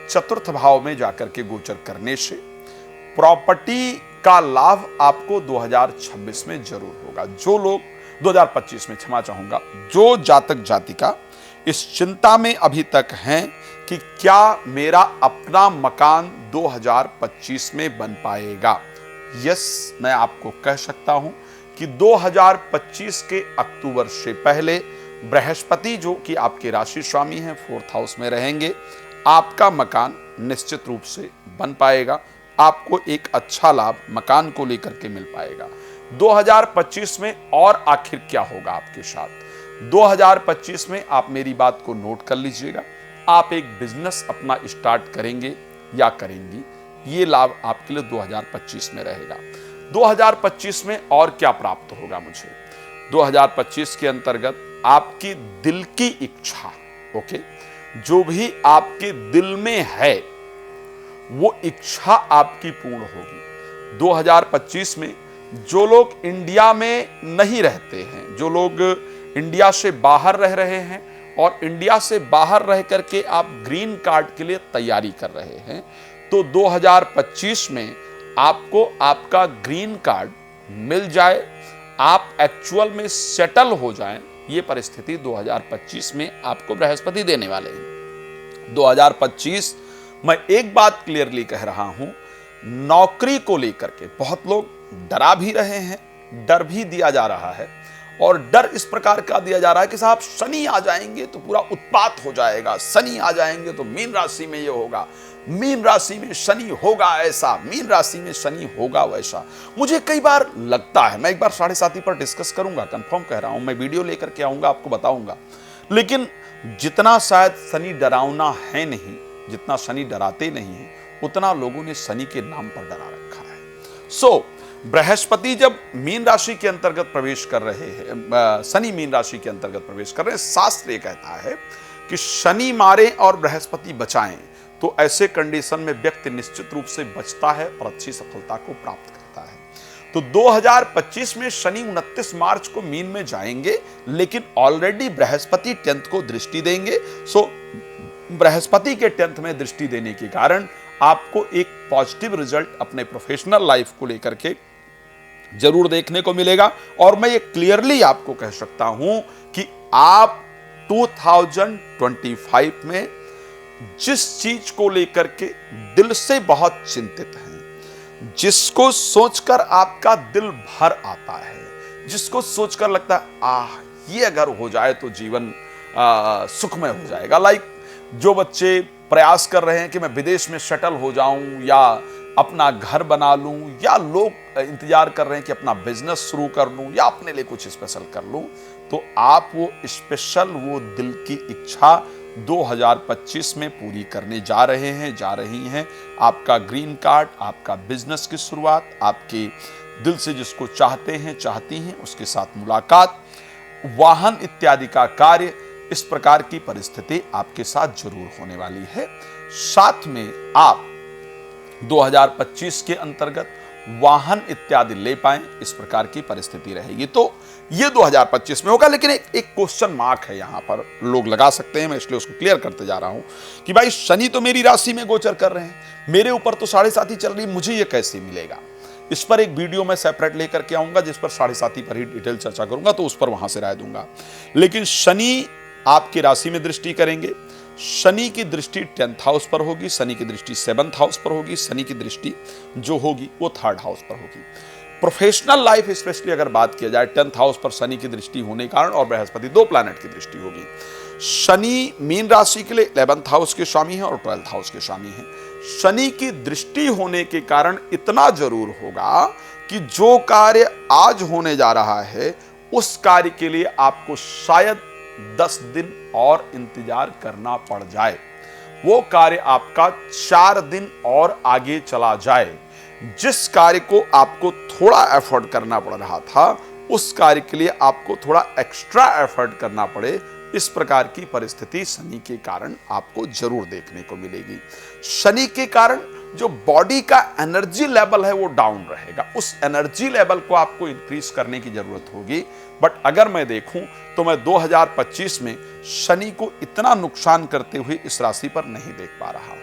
S1: चतुर्थ भाव में जाकर के गोचर करने से प्रॉपर्टी का लाभ आपको 2026 में जरूर होगा। जो लोग 2025 में, क्षमा चाहूंगा, जो जातक जातिका इस चिंता में अभी तक हैं कि क्या मेरा अपना मकान 2025 में बन पाएगा, यस, मैं आपको कह सकता हूं कि 2025 के अक्टूबर से पहले बृहस्पति जो कि आपके राशि स्वामी हैं 4th हाउस में रहेंगे, आपका मकान निश्चित रूप से बन पाएगा। आपको एक अच्छा लाभ मकान को लेकर के मिल पाएगा। 2025 में और आखिर क्या होगा आपके साथ, 2025 में आप मेरी बात को नोट कर लीजिएगा, आप एक बिजनेस अपना स्टार्ट करेंगे या करेंगी, ये लाभ आपके लिए 2025 में रहेगा। 2025 में और क्या प्राप्त होगा मुझे, 2025 के अंतर्गत आपकी दिल की इच्छा, ओके, जो भी आपके दिल में है वो इच्छा आपकी पूर्ण होगी। 2025 में जो लोग इंडिया में नहीं रहते हैं, जो लोग इंडिया से बाहर रह रहे हैं और इंडिया से बाहर रह करके आप ग्रीन कार्ड के लिए तैयारी कर रहे हैं, तो 2025 में आपको आपका ग्रीन कार्ड मिल जाए, आप एक्चुअल में सेटल हो जाएं, ये परिस्थिति 2025 में आपको बृहस्पति देने वाले हैं। 2025 मैं एक बात क्लियरली कह रहा हूं, नौकरी को लेकर के बहुत लोग डरा भी रहे हैं, डर भी दिया जा रहा है और डर इस प्रकार का दिया जा रहा है कि साहब शनि आ जाएंगे तो पूरा उत्पात हो जाएगा, शनि आ जाएंगे तो मीन राशि में ये होगा, मीन राशि में शनि होगा ऐसा, मीन राशि में शनि होगा वैसा। मुझे कई बार लगता है, मैं एक बार 7:30 पर डिस्कस करूंगा, कंफर्म कह रहा हूं, मैं वीडियो लेकर के आऊंगा, आपको बताऊंगा, लेकिन जितना शायद शनि डरावना है नहीं, जितना शनि डराते नहीं है, उतना लोगों ने शनि के नाम पर डरा रखा है। सो बृहस्पति जब मीन राशि के अंतर्गत प्रवेश कर रहे हैं, शनि मीन राशि के अंतर्गत प्रवेश कर रहे हैं, शास्त्र ये कहता है कि शनि मारे और बृहस्पति बचाएं, तो ऐसे कंडीशन में व्यक्ति निश्चित रूप से बचता है और अच्छी सफलता को प्राप्त करता है। तो 2025 में शनि 29 मार्च को मीन में जाएंगे, लेकिन ऑलरेडी बृहस्पति 10th को दृष्टि देंगे। सो बृहस्पति के 10th में दृष्टि देने के कारण आपको एक पॉजिटिव रिजल्ट अपने प्रोफेशनल लाइफ को लेकर के जरूर देखने को मिलेगा। और मैं ये क्लियरली आपको कह सकता हूं कि आप 2025 में जिस चीज को लेकर के दिल से बहुत चिंतित हैं, जिसको सोचकर आपका दिल भर आता है, जिसको सोचकर लगता है ये अगर हो जाए तो जीवन सुखमय हो जाएगा, लाइक जो बच्चे प्रयास कर रहे हैं कि मैं विदेश में सेटल हो जाऊं या अपना घर बना लूं, या लोग इंतजार कर रहे हैं कि अपना बिजनेस शुरू कर लूं या अपने लिए कुछ स्पेशल कर लूं, तो आप वो स्पेशल, वो दिल की इच्छा 2025 में पूरी करने जा रहे हैं, जा रही हैं। आपका ग्रीन कार्ड, आपका बिजनेस की शुरुआत, आपके दिल से जिसको चाहते हैं, चाहती हैं, उसके साथ मुलाकात, वाहन इत्यादि का कार्य, इस प्रकार की परिस्थिति आपके साथ जरूर होने वाली है। साथ में आप 2025 के अंतर्गत वाहन इत्यादि ले पाएं, इस प्रकार की परिस्थिति रहेगी। तो ये 2025 में होगा, लेकिन एक क्वेश्चन मार्क है यहां पर, लोग लगा सकते हैं, मैं इसलिए उसको क्लियर करते जा रहा हूं कि भाई शनि तो मेरी राशि में गोचर कर रहे हैं, मेरे ऊपर तो 7.5 चल रही, मुझे ये कैसे मिलेगा। इस पर एक वीडियो मैं सेपरेट लेकर के आऊंगा, जिस पर 7.5 पर ही डिटेल चर्चा करूंगा, तो उस पर वहां से राय दूंगा। लेकिन शनि आपकी राशि में दृष्टि करेंगे। शनि की दृष्टि 10th हाउस पर होगी, शनि की दृष्टि 7th हाउस पर होगी, शनि की दृष्टि जो होगी वो 3rd हाउस पर होगी। प्रोफेशनल लाइफ स्पेशली अगर बात किया जाए, 10th हाउस पर शनि की दृष्टि होने के कारण और बृहस्पति 2 प्लैनेट की दृष्टि होगी। शनि मीन राशि के लिए 11th हाउस के स्वामी है और 12th हाउस के स्वामी है। शनि की दृष्टि होने के कारण इतना जरूर होगा कि जो कार्य आज होने जा रहा है उस कार्य के लिए आपको शायद 10 दिन और इंतजार करना पड़ जाए, वो कार्य आपका 4 दिन और आगे चला जाए। जिस कार्य को आपको थोड़ा एफर्ट करना पड़ रहा था उस कार्य के लिए आपको थोड़ा एक्स्ट्रा एफर्ट करना पड़े, इस प्रकार की परिस्थिति शनि के कारण आपको जरूर देखने को मिलेगी। शनि के कारण जो बॉडी का एनर्जी लेवल है वो डाउन रहेगा, उस एनर्जी लेवल को आपको इंक्रीज करने की जरूरत होगी। बट अगर मैं देखूं तो मैं 2025 में शनि को इतना नुकसान करते हुए इस राशि पर नहीं देख पा रहा हूं।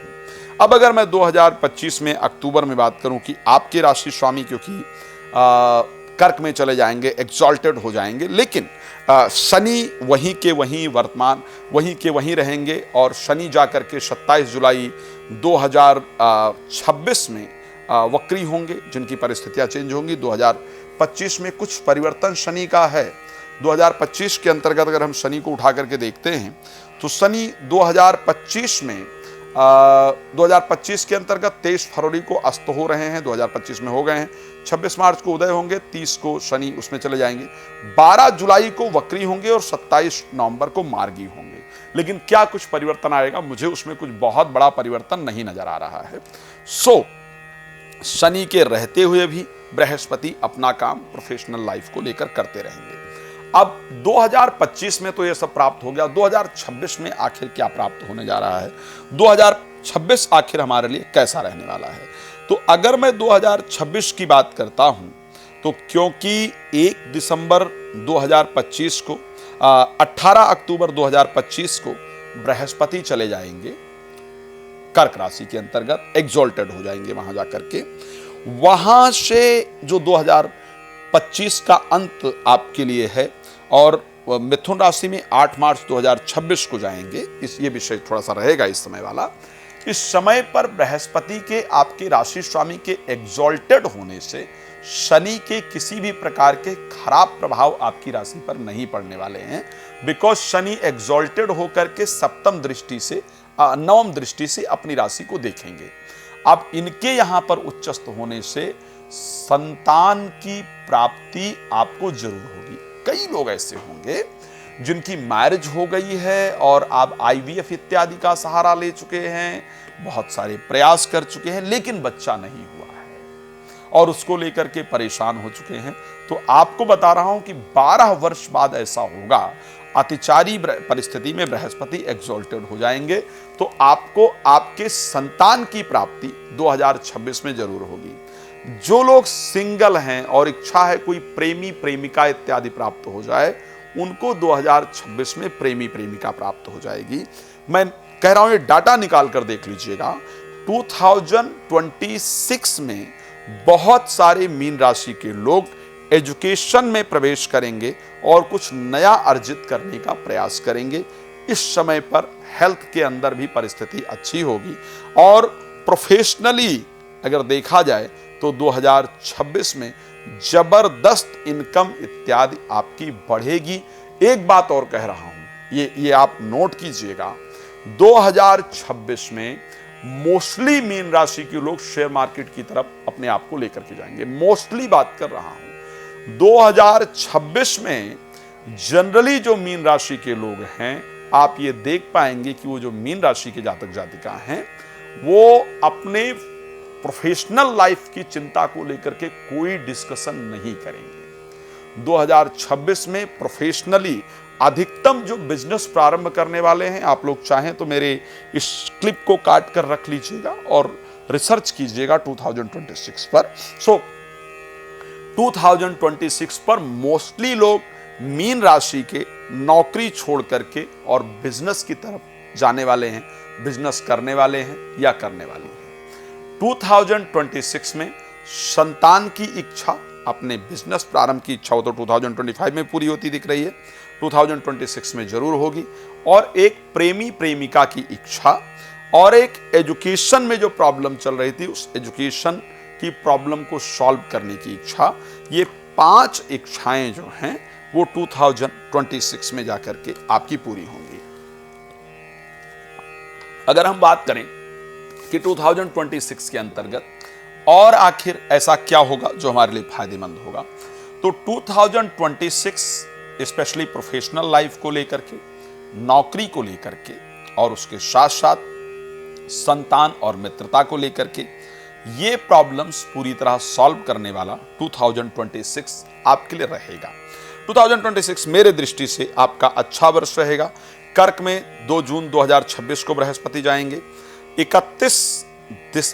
S1: अब अगर मैं 2025 में अक्टूबर में बात करूं कि आपके राशि स्वामी क्योंकि कर्क में चले जाएंगे, एग्जॉल्टेड हो जाएंगे, लेकिन शनि वहीं के वहीं वर्तमान वहीं के वहीं रहेंगे और शनि जाकर के 27 जुलाई 2026 में वक्री होंगे, जिनकी परिस्थितियां चेंज होंगी। 2025 में कुछ परिवर्तन शनि का है। 2025 के अंतर्गत अगर हम शनि को उठा करके देखते हैं तो शनि 2025 में 2025 के अंतर्गत 23 फरवरी को अस्त हो रहे हैं, 2025 में हो गए हैं। 26 मार्च को उदय होंगे, 30 को शनि उसमें चले जाएंगे, 12 जुलाई को वक्री होंगे और 27 नवंबर को मार्गी होंगे। लेकिन क्या कुछ परिवर्तन आएगा? मुझे उसमें कुछ बहुत बड़ा परिवर्तन नहीं नजर आ रहा है। शनि के रहते हुए भी बृहस्पति अपना काम प्रोफेशनल लाइफ को लेकर करते रहेंगे। अब 2025 में तो ये सब प्राप्त हो गया, 2026 में आखिर क्या प्राप्त होने जा रहा है? 2026 आखिर हमारे लिए कैसा रहने वाला है? तो अगर मैं 2026 की बात करता हूं तो क्योंकि 1 दिसंबर 2025 को 18 अक्टूबर 2025 को बृहस्पति चले जाएंगे कर्क राशि के अंतर्गत, एग्जॉल्टेड हो जाएंगे वहां जाकर के। वहां से जो 2025 का अंत आपके लिए है और मिथुन राशि में 8 मार्च 2026 को जाएंगे, ये विषय थोड़ा सा रहेगा इस समय वाला। इस समय पर बृहस्पति के आपके राशि स्वामी के एग्जॉल्टेड होने से शनि के किसी भी प्रकार के खराब प्रभाव आपकी राशि पर नहीं पड़ने वाले हैं, बिकॉज शनि एग्जॉल्टेड होकर के सप्तम दृष्टि से नवम दृष्टि से अपनी राशि को देखेंगे। अब इनके यहां पर उच्चस्थ होने से संतान की प्राप्ति आपको जरूर होगी। कई लोग ऐसे होंगे जिनकी मैरिज हो गई है और आप IVF इत्यादि का सहारा ले चुके हैं, बहुत सारे प्रयास कर चुके हैं, लेकिन बच्चा नहीं हुआ है और उसको लेकर के परेशान हो चुके हैं। तो आपको बता रहा हूं कि 12 वर्ष बाद ऐसा होगा। अतिचारी परिस्थिति में बृहस्पति एग्जॉल्टेड हो जाएंगे, तो आपको आपके संतान की प्राप्ति 2026 में जरूर होगी। जो लोग सिंगल हैं और इच्छा है कोई प्रेमी प्रेमिका इत्यादि प्राप्त हो जाए, उनको 2026 में प्रेमी प्रेमिका प्राप्त हो जाएगी। मैं कह रहा हूं ये डाटा निकाल कर देख लीजिएगा। 2026 में बहुत सारे मीन राशि के लोग एजुकेशन में प्रवेश करेंगे और कुछ नया अर्जित करने का प्रयास करेंगे। इस समय पर हेल्थ के अंदर भी परिस्थिति अच्छी होगी और प्रोफेशनली अगर देखा जाए तो 2026 में जबरदस्त इनकम इत्यादि आपकी बढ़ेगी। एक बात और कह रहा हूं, ये आप नोट कीजिएगा, 2026 में मोस्टली मीन राशि के लोग शेयर मार्केट की तरफ अपने आप को लेकर के जाएंगे। मोस्टली बात कर रहा हूं। 2026 में जनरली जो मीन राशि के लोग हैं, आप ये देख पाएंगे कि वो जो मीन राशि के जातक जातिका हैं, वो अपने प्रोफेशनल लाइफ की चिंता को लेकर के कोई डिस्कशन नहीं करेंगे। 2026 में प्रोफेशनली अधिकतम जो बिजनेस प्रारंभ करने वाले हैं, आप लोग चाहें तो मेरे इस क्लिप को काट कर रख लीजिएगा और रिसर्च कीजिएगा 2026 पर। 2026 पर मोस्टली लोग मीन राशि के नौकरी छोड़ करके और बिजनेस की तरफ जाने वाले हैं, बिजनेस करने वाले हैं या करने वाली हैं। 2026 में संतान की इच्छा, अपने बिजनेस प्रारंभ की इच्छा हो तो 2025 में पूरी होती दिख रही है, 2026 में जरूर होगी। और एक प्रेमी प्रेमिका की इच्छा, और एक एजुकेशन में जो प्रॉब्लम चल रही थी उस एजुकेशन की प्रॉब्लम को सॉल्व करने की इच्छा, ये 5 इच्छाएं जो हैं वो 2026 में जाकर के आपकी पूरी होंगी। अगर हम बात करें कि 2026 के अंतर्गत और आखिर ऐसा क्या होगा जो हमारे लिए फायदेमंद होगा, तो 2026 स्पेशली प्रोफेशनल लाइफ को लेकर के, नौकरी को लेकर के, और उसके साथ साथ संतान और मित्रता को लेकर के, ये प्रॉब्लम्स पूरी तरह सॉल्व करने वाला 2026 आपके लिए रहेगा। 2026 मेरे दृष्टि से आपका अच्छा वर्ष रहेगा। कर्क में 2 जून 2026 को बृहस्पति जाएंगे। 31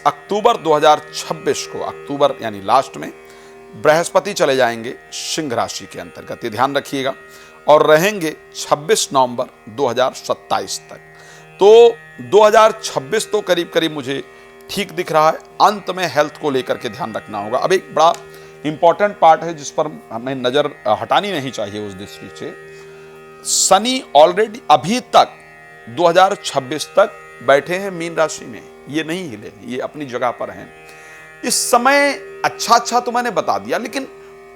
S1: अक्टूबर 2026 को, अक्टूबर यानी लास्ट में, बृहस्पति चले जाएंगे सिंह राशि के अंतर्गत, ये ध्यान रखिएगा, और रहेंगे 26 नवंबर 2027 तक। तो 2026 तो करीब करीब मुझे ठीक दिख रहा है। अंत में हेल्थ को लेकर के ध्यान रखना होगा। अब एक बड़ा इंपॉर्टेंट पार्ट है जिस पर हमें नजर हटानी नहीं चाहिए उस दृष्टि से, शनि ऑलरेडी अभी तक 2026 तक बैठे हैं मीन राशि में, ये नहीं हिले, ये अपनी जगह पर हैं। इस समय अच्छा तो मैंने बता दिया, लेकिन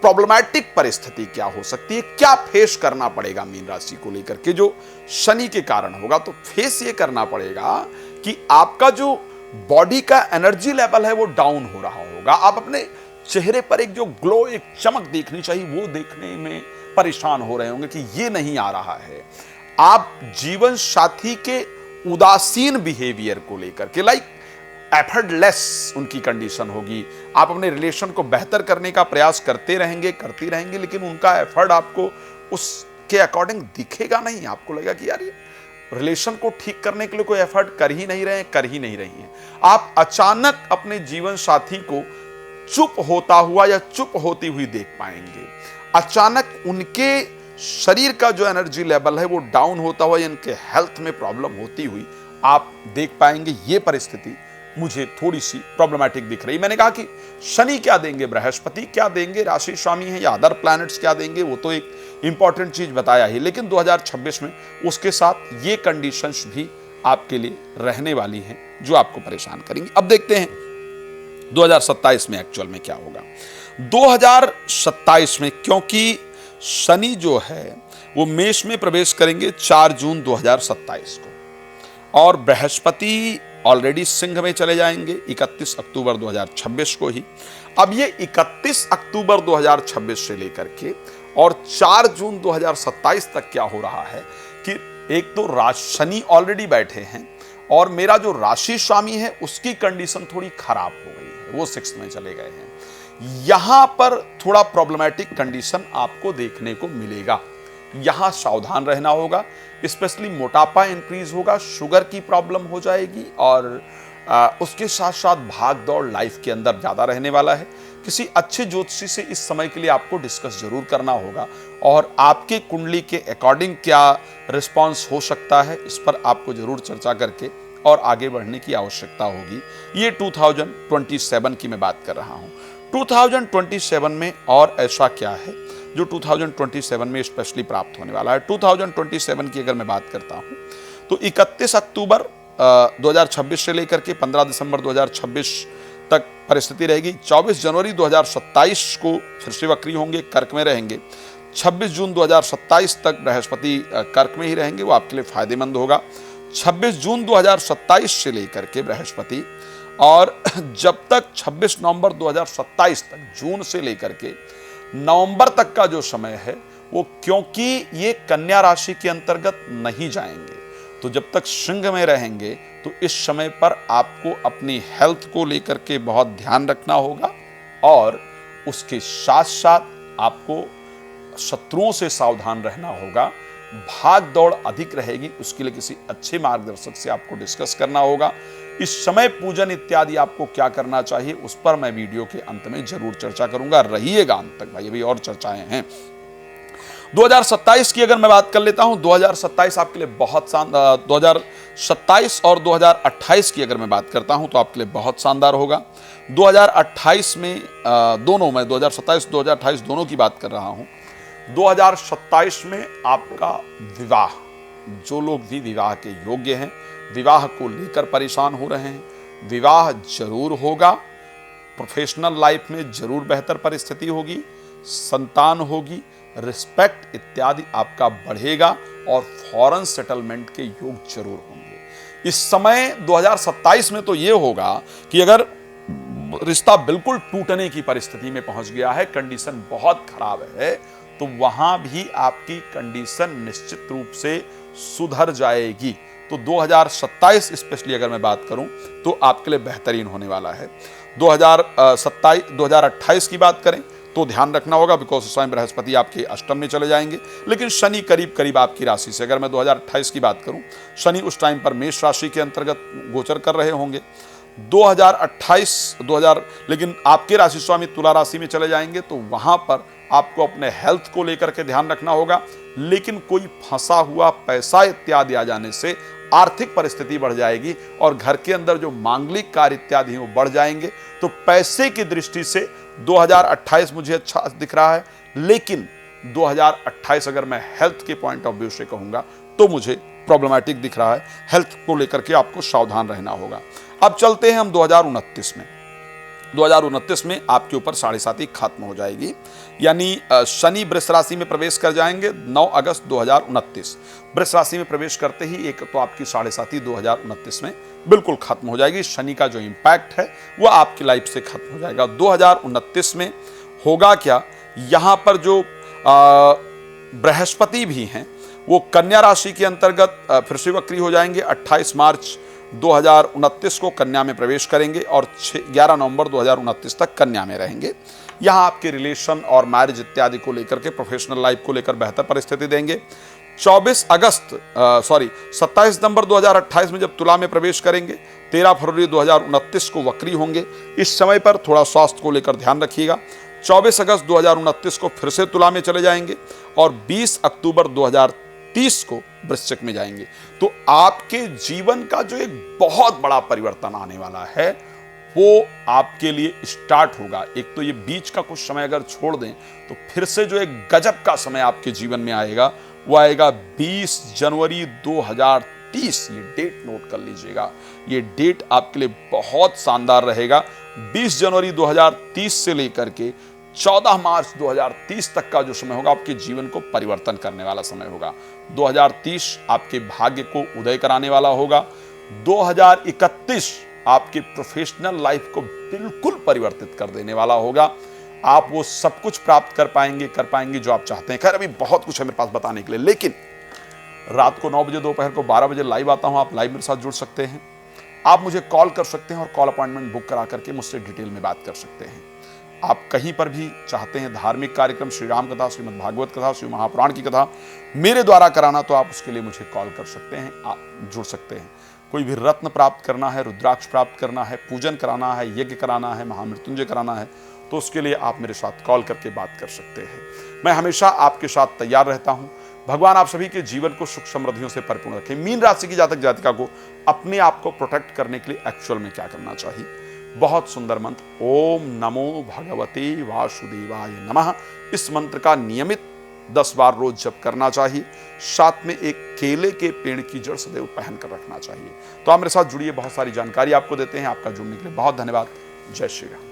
S1: प्रॉब्लमैटिक परिस्थिति क्या हो सकती है, क्या फेस करना पड़ेगा मीन राशि को लेकर के जो शनि के कारण होगा। तो फेस ये करना पड़ेगा कि आपका जो बॉडी का एनर्जी लेवल है वो डाउन हो रहा होगा। आप अपने चेहरे पर एक जो ग्लो, एक चमक देखनी चाहिए, वो देखने में परेशान हो रहे होंगे कि ये नहीं आ रहा है। आप जीवन साथी के उदासीन बिहेवियर को लेकर के, लाइक एफर्टलेस उनकी कंडीशन होगी। आप अपने रिलेशन को बेहतर करने का प्रयास करते रहेंगे, लेकिन उनका एफर्ट आपको उसके अकॉर्डिंग दिखेगा नहीं। आपको लगेगा कि यार ये रिलेशन को ठीक करने के लिए कोई एफर्ट कर ही नहीं रही हैं। आप अचानक अपने जीवन साथी को चुप होता हुआ या चुप होती हुई देख पाएंगे। अचानक उनके शरीर का जो एनर्जी लेवल है वो डाउन होता हुआ, इनके हेल्थ में प्रॉब्लम होती हुई आप देख पाएंगे। ये परिस्थिति मुझे थोड़ी सी प्रॉब्लमैटिक दिख रही। मैंने कहा कि शनि क्या देंगे, बृहस्पति क्या देंगे, राशि स्वामी है, या अदर प्लैनेट्स क्या देंगे, वो तो एक इंपॉर्टेंट चीज बताया ही, लेकिन 2026 में उसके साथ ये कंडीशंस भी आपके लिए रहने वाली हैं जो आपको परेशान करेंगी। अब देखते हैं 2027 में एक्चुअल में क्या होगा। 2027 में क्योंकि शनि जो है वो मेष में प्रवेश करेंगे 4 जून 2027 को, और बृहस्पति ऑलरेडी सिंह में चले जाएंगे 31 अक्टूबर 2026 को ही। अब ये 31 अक्टूबर 2026 से लेकर के और 4 जून 2027 तक क्या हो रहा है कि एक तो शनि ऑलरेडी बैठे हैं, और मेरा जो राशि स्वामी है उसकी कंडीशन थोड़ी खराब हो गई है, वो 6th में चले गए हैं। यहां पर थोड़ा प्रॉब्लमैटिक कंडीशन आपको देखने को मिलेगा। यहां सावधान रहना होगा, स्पेशली मोटापा इंक्रीज होगा, शुगर की प्रॉब्लम हो जाएगी, और उसके साथ साथ भाग दौड़ लाइफ के अंदर ज्यादा रहने वाला है। किसी अच्छे ज्योतिषी से इस समय के लिए आपको डिस्कस जरूर करना होगा, और आपके कुंडली के अकॉर्डिंग क्या रिस्पॉन्स हो सकता है इस पर आपको जरूर चर्चा करके और आगे बढ़ने की आवश्यकता होगी। ये 2027 की मैं बात कर रहा हूं। 2027 में और ऐसा क्या है जो 2027 में स्पेशली प्राप्त होने वाला है। 2027 की अगर मैं बात करता हूं तो 31 अक्टूबर 2026 से लेकर के 15 दिसंबर 2026 तक परिस्थिति रहेगी। 24 जनवरी 2027 को फिर से वक्री होंगे, कर्क में रहेंगे। 26 जून 2027 तक बृहस्पति कर्क में ही रहेंगे, वो आपके लिए फायदेमंद होगा। 26 जून 2027 से लेकर के बृहस्पति, और जब तक 26 नवंबर 2027 तक, जून से लेकर के नवंबर तक का जो समय है वो, क्योंकि ये कन्या राशि के अंतर्गत नहीं जाएंगे, तो जब तक सिंह में रहेंगे तो इस समय पर आपको अपनी हेल्थ को लेकर के बहुत ध्यान रखना होगा, और उसके साथ साथ आपको शत्रुओं से सावधान रहना होगा। भाग दौड़ अधिक रहेगी, उसके लिए किसी अच्छे मार्गदर्शक से आपको डिस्कस करना होगा। इस समय पूजन इत्यादि आपको क्या करना चाहिए उस पर मैं वीडियो के अंत में जरूर चर्चा करूंगा। रहिएगा अंत तक भाई, अभी और चर्चाएं हैं। 2027 की अगर मैं बात कर लेता हूं, 2027 आपके लिए बहुत शानदार, 2027 और 2028 की अगर मैं बात करता हूं तो आपके लिए बहुत शानदार होगा। 2028 में दोनों, मैं 2027 2028 दोनों की बात कर रहा हूं। 2027 में आपका विवाह, जो लोग भी विवाह के योग्य हैं, विवाह को लेकर परेशान हो रहे हैं, विवाह जरूर होगा। प्रोफेशनल लाइफ में जरूर बेहतर परिस्थिति होगी, संतान होगी, रिस्पेक्ट इत्यादि आपका बढ़ेगा और फॉरेन सेटलमेंट के योग जरूर होंगे। इस समय 2027 में तो यह होगा कि अगर रिश्ता बिल्कुल टूटने की परिस्थिति में पहुंच गया है, कंडीशन बहुत खराब है, तो वहां भी आपकी कंडीशन निश्चित रूप से सुधर जाएगी। तो 2027 स्पेशली अगर मैं बात करूं तो आपके लिए बेहतरीन होने वाला है। 2028 की बात करें तो ध्यान रखना होगा, बिकॉज उस समय बृहस्पति आपके अष्टम में चले जाएंगे, लेकिन शनि करीब करीब आपकी राशि से, अगर मैं 2028 की बात करूं, शनि उस टाइम पर मेष राशि के अंतर्गत गोचर कर रहे होंगे। 2028 लेकिन आपके राशि स्वामी तुला राशि में चले जाएंगे, तो वहां पर आपको अपने हेल्थ को लेकर के ध्यान रखना होगा। लेकिन कोई फंसा हुआ पैसा इत्यादि आ जाने से आर्थिक परिस्थिति बढ़ जाएगी और घर के अंदर जो मांगलिक कार्य इत्यादि हैं वो बढ़ जाएंगे। तो पैसे की दृष्टि से 2028 मुझे अच्छा दिख रहा है, लेकिन 2028 अगर मैं हेल्थ के पॉइंट ऑफ व्यू से कहूंगा तो मुझे प्रॉब्लमैटिक दिख रहा है। हेल्थ को लेकर के आपको सावधान रहना होगा। अब चलते हैं हम 2029 में। 2029 में आपके ऊपर 7.5 खत्म हो जाएगी, यानी शनि वृष राशि में प्रवेश कर जाएंगे 9 अगस्त 2029। वृष राशि में प्रवेश करते ही एक तो आपकी 7.5 2029 में बिल्कुल खत्म हो जाएगी। शनि का जो इंपैक्ट है वो आपकी लाइफ से खत्म हो जाएगा। 2029 में होगा क्या, यहां पर जो बृहस्पति भी हैं वो कन्या राशि के अंतर्गत फिर से वक्री हो जाएंगे। 28 मार्च 2029 को कन्या में प्रवेश करेंगे और 11 नवंबर 2029 तक कन्या में रहेंगे। यहाँ आपके रिलेशन और मैरिज इत्यादि को लेकर के, प्रोफेशनल लाइफ को लेकर बेहतर परिस्थिति देंगे। 27 नवंबर 2028 में जब तुला में प्रवेश करेंगे, 13 फरवरी 2029 को वक्री होंगे। इस समय पर थोड़ा स्वास्थ्य को लेकर ध्यान रखिएगा। 24 अगस्त 2029 को फिर से तुला में चले जाएंगे और 20 अक्टूबर 2030 को वृश्चिक में जाएंगे। तो आपके जीवन का जो एक बहुत बड़ा परिवर्तन आने वाला है वो आपके लिए स्टार्ट होगा। एक तो ये बीच का कुछ समय अगर छोड़ दें तो फिर से जो एक गजब का समय आपके जीवन में आएगा वो आएगा 20 जनवरी 2030। ये डेट नोट कर लीजिएगा, ये डेट आपके लिए बहुत शानदार रहेगा। 20 जनवरी 2030 से लेकर के 14 मार्च 2030 तक का जो समय होगा आपके जीवन को परिवर्तन करने वाला समय होगा। 2030 आपके भाग्य को उदय कराने वाला होगा। 2031 आपके प्रोफेशनल लाइफ को बिल्कुल परिवर्तित कर देने वाला होगा। आप वो सब कुछ प्राप्त कर पाएंगे जो आप चाहते हैं। खैर अभी बहुत कुछ है मेरे पास बताने के लिए, लेकिन रात को 9 बजे, दोपहर को 12 बजे लाइव आता हूं। आप लाइव मेरे साथ जुड़ सकते हैं, आप मुझे कॉल कर सकते हैं और कॉल अपॉइंटमेंट बुक करा करके मुझसे डिटेल में बात कर सकते हैं। आप कहीं पर भी चाहते हैं धार्मिक कार्यक्रम, श्री राम कथा, श्रीमद् भागवत कथा, शिव महापुराण की कथा मेरे द्वारा कराना, तो आप उसके लिए मुझे कॉल कर सकते हैं, आप जुड़ सकते हैं। कोई भी रत्न प्राप्त करना है, रुद्राक्ष प्राप्त करना है, पूजन कराना है, यज्ञ कराना है, महामृत्युंजय कराना है, तो उसके लिए आप मेरे साथ कॉल करके बात कर सकते हैं। मैं हमेशा आपके साथ तैयार रहता हूं। भगवान आप सभी के जीवन को सुख समृद्धियों से परिपूर्ण रखें। मीन राशि की जातक जातिका को अपने आप को प्रोटेक्ट करने के लिए एक्चुअल में क्या करना चाहिए? बहुत सुंदर मंत्र, ओम नमो भगवते वासुदेवाय नमः। इस मंत्र का नियमित 10 बार रोज जप करना चाहिए। साथ में एक केले के पेड़ की जड़ सदैव पहन कर रखना चाहिए। तो आप मेरे साथ जुड़िए, बहुत सारी जानकारी आपको देते हैं। आपका जुड़ने के लिए बहुत धन्यवाद। जय श्री राम।